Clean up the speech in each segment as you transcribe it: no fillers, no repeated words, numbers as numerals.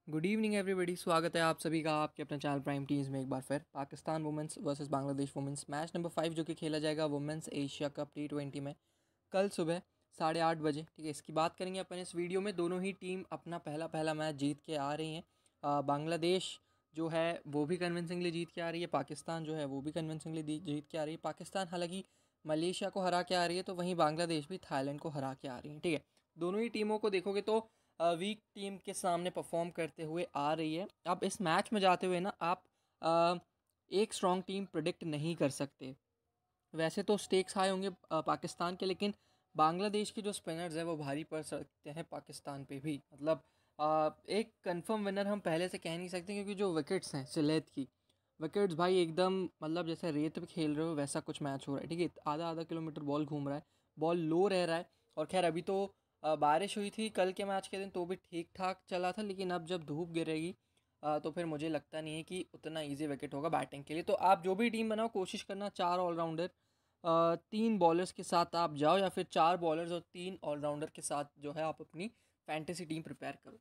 Good evening everybody, स्वागत है आप सभी का आपके अपने चैनल प्राइम टीम्स में एक बार फिर। Pakistan women's versus Bangladesh women's match number 5 जो कि खेला जाएगा वुमेंस एशिया कप T20 में कल सुबह 8:30 बजे। ठीक है, इसकी बात करेंगे अपन इस वीडियो में। दोनों ही टीम अपना पहला मैच जीत के आ रही हैं। बांग्लादेश जो है वो भी कन्विंसिंगली जीत के आ रही है, पाकिस्तान जो है वो भी कन्विंसिंगली जीत के आ रही है। पाकिस्तान हालांकि मलेशिया को हरा के आ रही है, तो वहीं बांग्लादेश भी थाईलैंड को हरा के आ रही है। ठीक है, दोनों ही टीमों को देखोगे तो वीक टीम के सामने परफॉर्म करते हुए आ रही है। अब इस मैच में जाते हुए ना आप एक स्ट्रॉन्ग टीम प्रिडिक्ट नहीं कर सकते। वैसे तो स्टेक्स हाई होंगे पाकिस्तान के, लेकिन बांग्लादेश के जो स्पिनर्स हैं वो भारी पड़ सकते हैं पाकिस्तान पे भी। मतलब एक कंफर्म विनर हम पहले से कह नहीं सकते, क्योंकि जो विकेट्स हैं सिलेत की विकेट्स भाई एकदम मतलब जैसे रेत पे खेल रहे हो वैसा कुछ मैच हो रहा है। ठीक है, आधा आधा किलोमीटर बॉल घूम रहा है, बॉल लो रह रहा है। और खैर अभी तो बारिश हुई थी कल के मैच के दिन, तो भी ठीक ठाक चला था, लेकिन अब जब धूप गिरेगी तो फिर मुझे लगता नहीं है कि उतना इजी विकेट होगा बैटिंग के लिए। तो आप जो भी टीम बनाओ कोशिश करना 4 ऑलराउंडर 3 बॉलर्स के साथ आप जाओ, या फिर 4 बॉलर्स और 3 ऑलराउंडर के साथ जो है आप अपनी फैंटेसी टीम प्रिपेयर करो।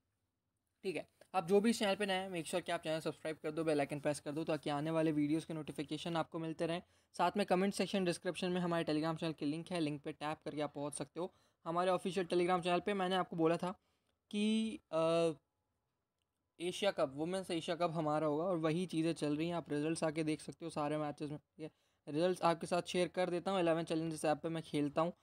ठीक है, आप जो भी इस चैनल पे नए हैं मेक श्योर कि आप चैनल सब्सक्राइब कर दो, बेल आइकन प्रेस कर दो, ताकि आने वाले वीडियोस के नोटिफिकेशन आपको मिलते रहें। साथ में कमेंट सेक्शन डिस्क्रिप्शन में हमारे टेलीग्राम चैनल की लिंक है, लिंक पे टैप करके आप पहुंच सकते हो हमारे ऑफिशियल टेलीग्राम चैनल पे। मैंने आपको बोला था कि Asia cup women's Asia cup हमारा होगा, और वही चीज़ें चल रही हैं। आप रिजल्ट्स आके देख सकते हो सारे मैचेस में। ठीक है, रिजल्ट्स आपके साथ शेयर कर देता हूँ। 11 चैलेंजेस ऐप पे मैं खेलता हूँ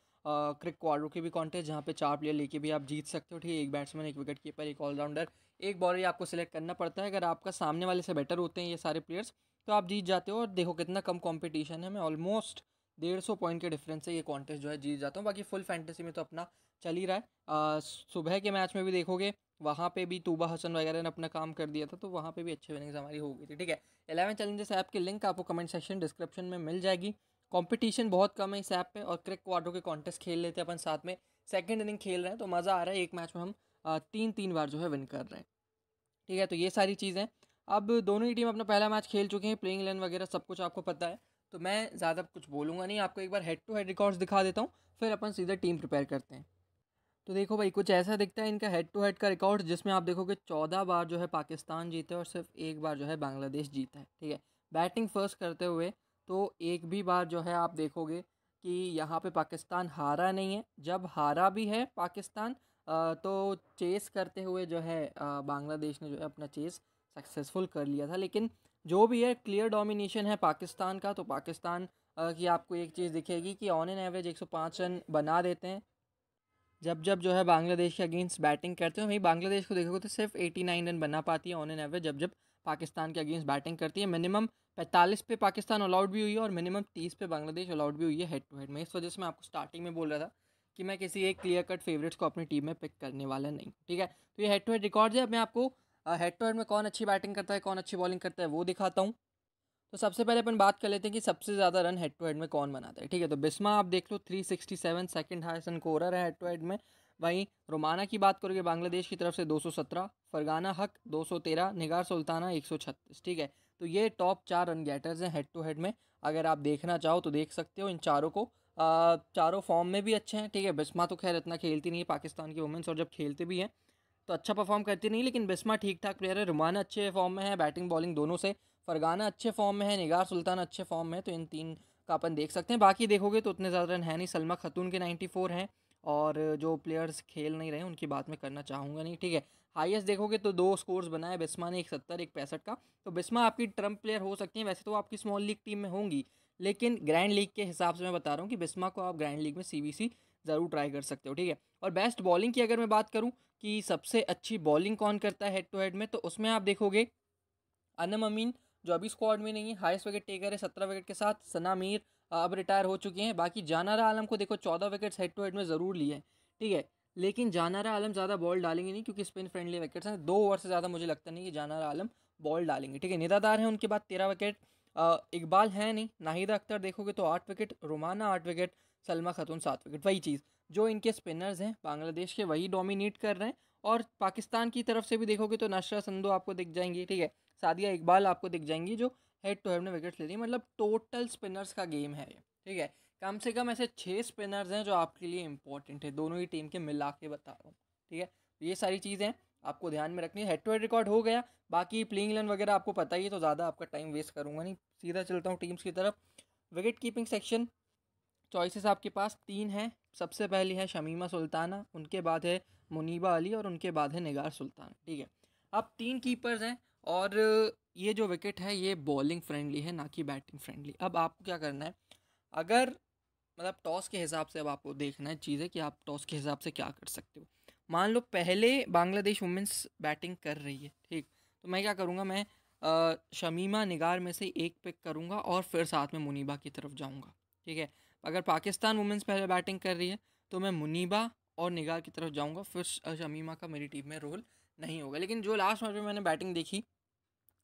क्रिक क्वाड्रो की भी कॉन्टेस्ट, जहाँ पे 4 प्लेयर लेके भी आप जीत सकते हो। ठीक है, एक बैट्समैन, एक विकेट कीपर, एक ऑलराउंडर, एक बॉलर ही आपको सिलेक्ट करना पड़ता है। अगर आपका सामने वाले से बेटर होते हैं ये सारे प्लेयर्स, तो आप जीत जाते हो। और देखो कितना कम कॉम्पिटिशन है, मैं ऑलमोस्ट 150 पॉइंट के डिफरेंस से ये कॉन्टेस्ट जो है जीत जाता हूँ। बाकी फुल फैंटेसी में तो अपना चल ही रहा है। सुबह के मैच में भी देखोगे वहाँ पे भी तूबा हसन वगैरह ने अपना काम कर दिया था, तो वहाँ पे भी अच्छे विनिंग्स हमारी हो गई थी। ठीक है, 11 चैलेंजेस ऐप की लिंक आपको कमेंट सेक्शन डिस्क्रिप्शन में मिल जाएगी। कंपटीशन बहुत कम है इस ऐप पे, और क्रिक क्वाड्रो के कॉन्टेस्ट खेल लेते हैं अपन साथ में। सेकंड इनिंग खेल रहे हैं तो मज़ा आ रहा है, एक मैच में हम 3 बार जो है विन कर रहे हैं। ठीक है, तो ये सारी चीज़ें। अब दोनों ही टीम अपना पहला मैच खेल चुके हैं, प्लेइंग 11 वगैरह सब कुछ आपको पता है, तो मैं ज़्यादा कुछ बोलूँगा नहीं। आपको एक बार हेड टू हेड रिकॉर्ड्स दिखा देता हूँ, फिर अपन सीधे टीम प्रिपेयर करते हैं। तो देखो भाई, कुछ ऐसा दिखता है इनका हेड टू हेड का रिकॉर्ड, जिसमें आप देखोगे 14 बार जो है पाकिस्तान जीते और सिर्फ एक बार जो है बांग्लादेश जीता है। ठीक है, बैटिंग फर्स्ट करते हुए तो एक भी बार जो है आप देखोगे कि यहाँ पे पाकिस्तान हारा नहीं है। जब हारा भी है पाकिस्तान तो चेस करते हुए जो है बांग्लादेश ने जो है अपना चेस सक्सेसफुल कर लिया था। लेकिन जो भी है क्लियर डोमिनेशन है पाकिस्तान का। तो पाकिस्तान की आपको एक चीज़ दिखेगी कि ऑन एन एवरेज 105 रन बना देते हैं जब जब जो है बांग्लादेश के अगेंस्ट बैटिंग करते हैं। वहीं बांग्लादेश को देखोगे तो सिर्फ 89 रन बना पाती है ऑन एन एवरेज जब जब पाकिस्तान के अगेंस्ट बैटिंग करती है। मिनिमम 45 पे पाकिस्तान अलाउड भी हुई है, और मिनिमम 30 पे बांग्लादेश अलाउड भी हुई है हेड टू हेड में। इस वजह से मैं आपको स्टार्टिंग में बोल रहा था कि मैं किसी एक क्लियर कट फेवरेट्स को अपनी टीम में पिक करने वाला नहीं। ठीक है, तो ये हेड टू हेड रिकॉर्ड है। अब मैं आपको हेड टू हेड में कौन अच्छी बैटिंग करता है, कौन अच्छी बॉलिंग करता है वो दिखाता हूँ। तो सबसे पहले अपन बात कर लेते हैं कि सबसे ज़्यादा रन हेड टू हेड में कौन बनाता है। ठीक है, तो बिस्मा आप देख लो 367, सेकंड हाईएस्ट रन स्कोरर है हेड टू हेड में। वहीं रोमाना की बात करोगे बांग्लादेश की तरफ से 217, फरगाना हक 213, निगार सुल्ताना 136। ठीक है, तो ये टॉप 4 रन गेटर्स हैं हेड टू हेड में। अगर आप देखना चाहो तो देख सकते हो इन चारों को। चारों फॉर्म में भी अच्छे हैं। ठीक है, बिस्मा तो खैर इतना खेलती नहीं है पाकिस्तान की वुमेंस, और जब खेलते भी हैं तो अच्छा परफॉर्म करती नहीं, लेकिन बिस्मा ठीक ठाक प्लेयर है। रुमाना अच्छे फॉर्म में है बैटिंग बॉलिंग दोनों से, फरगाना अच्छे फॉर्म में है, निगार सुल्तान अच्छे फॉर्म में है। तो इन तीन का अपन देख सकते हैं। बाकी देखोगे तो उतने ज़्यादा रन है नहीं। सलमा खतून के 94 हैं, और जो प्लेयर्स खेल नहीं रहे हैं उनकी बात मैं करना चाहूँगा नहीं। ठीक है, हाईएस्ट देखोगे तो 2 स्कोर्स बनाए बिस्मा ने, एक 70 एक 65 का। तो बिस्मा आपकी ट्रम्प प्लेयर हो सकती है। वैसे तो आपकी स्मॉल लीग टीम में होंगी, लेकिन ग्रैंड लीग के हिसाब से मैं बता रहा हूँ कि बिस्मा को आप ग्रैंड लीग में CVC ज़रूर ट्राई कर सकते हो। ठीक है, और बेस्ट बॉलिंग की अगर मैं बात करूँ कि सबसे अच्छी बॉलिंग कौन करता है हेड टू हेड में, तो उसमें आप देखोगे अनम अमीन जो अभी स्क्वाड में नहीं है, हाईएस्ट विकेट टेकर है 17 विकेट के साथ। सना मीर अब रिटायर हो चुके हैं। बाकी जानारा आलम को देखो 14 विकेट्स हेड टू हेड में ज़रूर लिए हैं। ठीक है, लेकिन जानारा आलम ज़्यादा बॉल डालेंगे नहीं, क्योंकि स्पिन फ्रेंडली विकेट्स हैं। 2 ओवर से ज़्यादा मुझे लगता नहीं कि जानारा आलम बॉल डालेंगे। ठीक है, निदादार हैं उनके बाद 13 विकेट। इकबाल है नहीं। नाहिदा अख्तर देखोगे तो 8 wicket, Romana 8 wicket, Salma Khatun 7 wicket. वही चीज़ जो इनके स्पिनर्स हैं बांग्लादेश के वही डोमिनेट कर रहे हैं। और पाकिस्तान की तरफ से भी देखोगे तो नशरा संधू आपको दिख जाएंगी। ठीक है, सादिया इकबाल आपको दिख जाएंगी जो हेड टू हेड में विकेट ले रही है। मतलब टोटल स्पिनर्स का गेम है ये। ठीक है, कम से कम ऐसे 6 स्पिनर्स हैं जो आपके लिए इंपॉर्टेंट है, दोनों ही टीम के मिला के बता रहा हूँ। ठीक है, ये सारी चीज़ें हैं। आपको ध्यान में रखनी है। हेड टू हेड रिकॉर्ड हो गया, बाकी प्लेइंग 11 वगैरह आपको पता ही है, तो ज़्यादा आपका टाइम वेस्ट करूँगा नहीं, सीधा चलता हूँ टीम्स की तरफ। विकेट कीपिंग सेक्शन चॉइसेस आपके पास 3 हैं। सबसे पहली है शमीमा सुल्ताना, उनके बाद है मुनीबा अली और उनके बाद है निगार सुल्ताना। ठीक है, अब 3 कीपर्स हैं और ये जो विकेट है ये बॉलिंग फ्रेंडली है ना कि बैटिंग फ्रेंडली। अब आपको क्या करना है, अगर मतलब टॉस के हिसाब से अब आपको देखना है चीज़ें कि आप टॉस के हिसाब से क्या कर सकते हो। मान लो पहले बांग्लादेश वुमेंस बैटिंग कर रही है, ठीक, तो मैं क्या करूँगा, मैं शमीमा निगार में से एक पिक करूँगा और फिर साथ में मुनीबा की तरफ जाऊँगा। ठीक है, अगर पाकिस्तान वुमेंस पहले बैटिंग कर रही है तो मैं मुनीबा और निगार की तरफ जाऊँगा, फिर शमीमा का मेरी टीम में रोल नहीं होगा। लेकिन जो लास्ट मैच में मैंने बैटिंग देखी,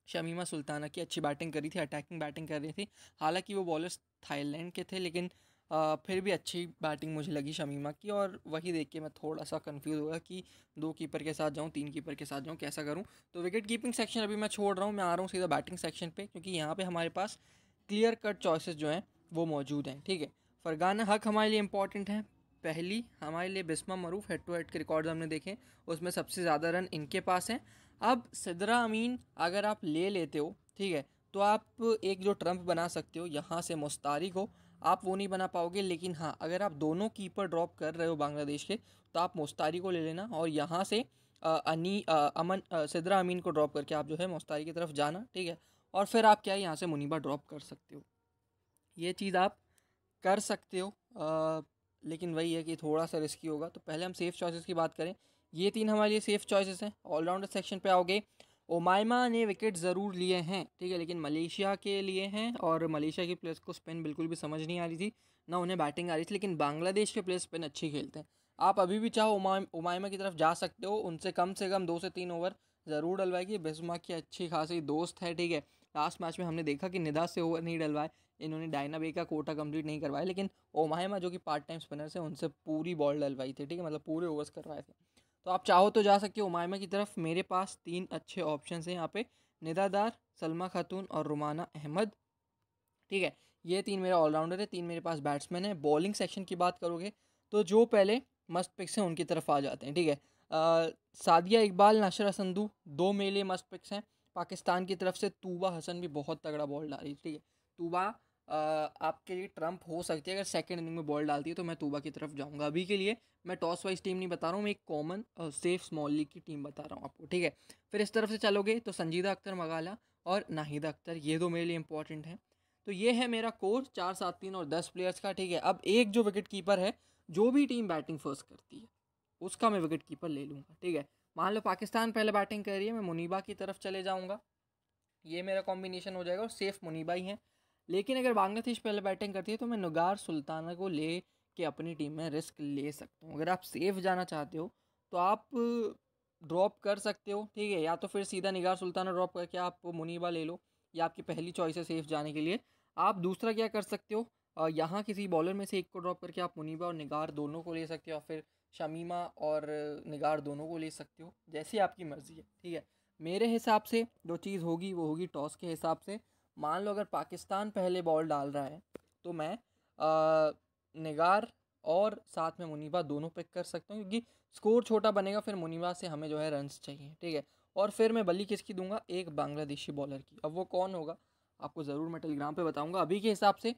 शमीमा सुल्ताना की अच्छी बैटिंग करी थी, अटैकिंग बैटिंग कर रही थी। हालांकि वो बॉलर्स थाईलैंड के थे, लेकिन फिर भी अच्छी बैटिंग मुझे लगी शमीमा की। और वही देख के मैं थोड़ा सा कंफ्यूज हुआ कि 2 कीपर के साथ जाऊँ, 3 कीपर के साथ जाऊँ, कैसा करूँ। तो विकेट कीपिंग सेक्शन अभी मैं छोड़ रहा हूँ, मैं आ रहा हूँ सीधा बैटिंग सेक्शन पे, क्योंकि यहाँ पे हमारे पास क्लियर कट चॉइसेस जो हैं वो मौजूद हैं। ठीक है, फरगाना हक हमारे लिए इंपॉर्टेंट है। पहली हमारे लिए बिस्मा मरूफ, हेड टू हेड के रिकॉर्ड्स हमने देखे, उसमें सबसे ज़्यादा रन इनके पास हैं। अब सिद्रा अमीन अगर आप ले लेते हो, ठीक है, तो आप एक जो ट्रम्प बना सकते हो यहाँ से मुस्तारिक को, आप वो नहीं बना पाओगे। लेकिन हाँ, अगर आप दोनों कीपर ड्रॉप कर रहे हो बांग्लादेश के, तो आप मुस्तारिक को ले लेना और यहाँ से सिद्रा अमीन को ड्रॉप करके आप जो है मुस्तारिक की तरफ जाना। ठीक है, और फिर आप क्या है यहाँ से मुनीबा ड्रॉप कर सकते हो, ये चीज़ आप कर सकते हो। लेकिन वही है कि थोड़ा सा रिस्की होगा। तो पहले हम सेफ़ चॉइसेस की बात करें, ये 3 हमारे लिए सेफ़ चॉइसेस हैं। ऑलराउंडर सेक्शन पे आओगे, ओमाइमा ने विकेट ज़रूर लिए हैं, ठीक है, लेकिन मलेशिया के लिए हैं और मलेशिया के प्लेयर्स को स्पिन बिल्कुल भी समझ नहीं आ रही थी, ना उन्हें बैटिंग आ रही थी। लेकिन बांग्लादेश के प्लेयर्स स्पिन अच्छी खेलते हैं। आप अभी भी चाहो ओमाइमा की तरफ जा सकते हो, उनसे कम से कम 2 से 3 ओवर ज़रूर डलवाएगी। बिस्मा की अच्छी खासी दोस्त है, ठीक है। लास्ट मैच में हमने देखा कि निदा से ओवर नहीं डलवाए, इन्होंने डायना बे का कोटा कंप्लीट नहीं करवाया, लेकिन ओमाइमा जो कि पार्ट टाइम स्पिनर्स हैं उनसे पूरी बॉल डलवाई थी, ठीक है, मतलब पूरे ओवर्स करवाए थे। तो आप चाहो तो जा सकते हो ओमाइमा की तरफ। मेरे पास 3 अच्छे ऑप्शन हैं यहाँ पे, निदादार, सलमा खातून और रुमाना अहमद। ठीक है, ये 3 मेरा ऑलराउंडर है, 3 मेरे पास बैट्समैन है। बॉलिंग सेक्शन की बात करोगे तो जो पहले मस्ट पिक्स हैं उनकी तरफ आ जाते हैं। ठीक है, सादिया इकबाल, नाशरा संधू, 2 मेरे लिए मस्ट पिक्स हैं। पाकिस्तान की तरफ से तूबा हसन भी बहुत तगड़ा बॉल डाल रही है। ठीक है, तूबा आपके लिए ट्रम्प हो सकती है, अगर सेकंड इनिंग में बॉल डालती है तो मैं तूबा की तरफ जाऊंगा। अभी के लिए मैं टॉस वाइज टीम नहीं बता रहा हूँ, मैं एक कॉमन सेफ स्मॉल लीग की टीम बता रहा हूँ आपको। ठीक है, फिर इस तरफ से चलोगे तो संजीदा अख्तर मगाला और नाहिदा अख्तर, ये 2 मेरे लिए इंपॉर्टेंट हैं। तो ये है मेरा कोर 4 7 3 और 10 प्लेयर्स का। ठीक है, अब एक जो विकेट कीपर है, जो भी टीम बैटिंग फर्स्ट करती है उसका मैं विकेट कीपर ले लूँगा। ठीक है, मान लो पाकिस्तान पहले बैटिंग कर रही है, मैं मुनीबा की तरफ चले जाऊँगा, ये मेरा कॉम्बिनेशन हो जाएगा और सेफ मुनीबा ही है। लेकिन अगर बांग्लादेश पहले बैटिंग करती है तो मैं निगार सुल्ताना को ले के अपनी टीम में रिस्क ले सकता हूँ। अगर आप सेफ जाना चाहते हो तो आप ड्रॉप कर सकते हो, ठीक है, या तो फिर सीधा निगार सुल्ताना ड्रॉप करके आप मुनीबा ले लो, या आपकी पहली चॉइस है सेफ जाने के लिए। आप दूसरा क्या कर सकते हो, यहाँ किसी बॉलर में से एक को ड्रॉप करके आप मुनीबा और निगार दोनों को ले सकते हो, या फिर शमीमा और निगार दोनों को ले सकते हो, जैसी आपकी मर्ज़ी है। ठीक है, मेरे हिसाब से जो चीज़ होगी वो होगी टॉस के हिसाब से। मान लो अगर पाकिस्तान पहले बॉल डाल रहा है तो मैं निगार और साथ में मुनीबा दोनों पिक कर सकता हूँ, क्योंकि स्कोर छोटा बनेगा, फिर मुनीबा से हमें जो है रन्स चाहिए। ठीक है, और फिर मैं बल्ली किसकी दूंगा, एक बांग्लादेशी बॉलर की। अब वो कौन होगा आपको ज़रूर मैं टेलीग्राम पे बताऊंगा। अभी के हिसाब से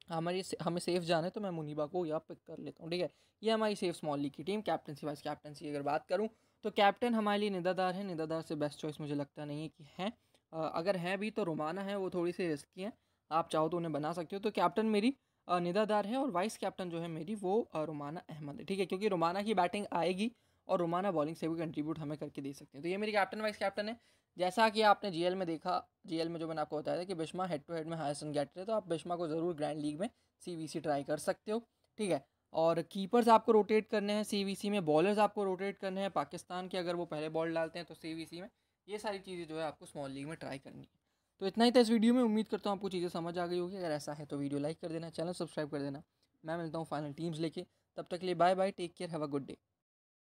हमें सेफ जाना है तो मैं मुनीबा को यहाँ पिक कर लेता हूँ। ठीक है, ये हमारी सेफ स्मॉल लीग की टीम। कैप्टनसी वाइस कैप्टनसी अगर बात करूँ तो कैप्टन हमारे लिए निदादार है। निदादार से बेस्ट चॉइस मुझे लगता नहीं है कि है, अगर है भी तो रुमाना है, वो थोड़ी सी रिस्की है, आप चाहो तो उन्हें बना सकते हो। तो कैप्टन मेरी निदादार है और वाइस कैप्टन जो है मेरी वो रुमाना अहमद है। ठीक है, क्योंकि रुमाना की बैटिंग आएगी और रुमाना बॉलिंग से भी कंट्रीब्यूट हमें करके दे सकते हैं। तो ये मेरी कैप्टन वाइस कैप्टन है। जैसा कि आपने जीएल में देखा, जीएल में जो मैंने आपको बताया था कि बिस्मा हेड टू हेड में हाईएस्ट रन गेटर है, तो आप बिस्मा को ज़रूर ग्रैंड लीग में सीवीसी ट्राई कर सकते हो। ठीक है, और कीपर्स आपको रोटेट करने हैं सीवीसी में, बॉलर्स आपको रोटेट करने हैं पाकिस्तान के, अगर वो पहले बॉल डालते हैं तो सीवीसी में। ये सारी चीज़ें जो है आपको स्मॉल लीग में ट्राई करनी है। तो इतना ही था इस वीडियो में, उम्मीद करता हूँ आपको चीज़ें समझ आ गई होगी। अगर ऐसा है तो वीडियो लाइक कर देना, चैनल सब्सक्राइब कर देना। मैं मिलता हूँ फाइनल टीम्स लेके, तब तक के लिए bye bye, take care, have a good day.